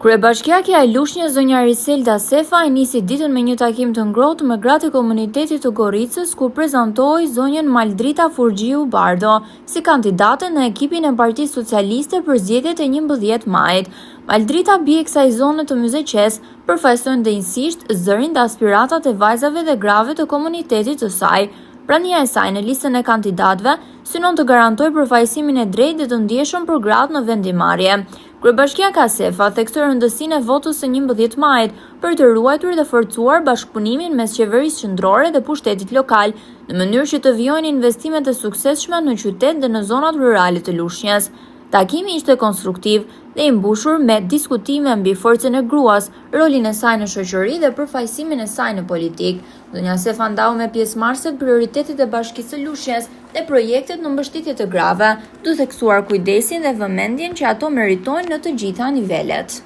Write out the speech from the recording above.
Kryebashkiakja e Lushnjës zonja Riselda Sefa e nisi ditën me një takim të ngrohtë me gratë e komunitetit të Goricës, ku prezantoi zonjën Maldrita Furgjiu Bardo si kandidate në ekipin e Partisë Socialiste për zgjedhjet e 11 majit. Maldrita bie kësaj zone të Myzeqes përfaqëson njësisht zërin dhe aspiratat e vajzave dhe grave të komunitetit të saj. Prania e saj në listën e kandidatëve synon të garantojë përfaqësimin e drejtë dhe të ndjeshëm për gratë në vendimarrje. Kryebashkiaka Sefa theksoi rëndësinë e votës së 11 majit për të ruajtur dhe forcuar bashkëpunimin mes qeverisë qendrore dhe pushtetit lokal, në mënyrë që të vijojnë investimet e suksesshme në qytet dhe në zonat rurale të Lushnjës. Takimi ishte konstruktiv dhe i mbushur me diskutime mbi forcën e gruas, rolin e saj në shoqëri dhe përfaqësimin e saj në politikë. Zonja Sefa ndau me pjesëmarrësit prioritetet e Bashkisë së Lushnjës dhe projektet në mbështetje të grave, duke theksuar kujdesin dhe vëmendjen që ato meritojnë në të gjitha nivelet.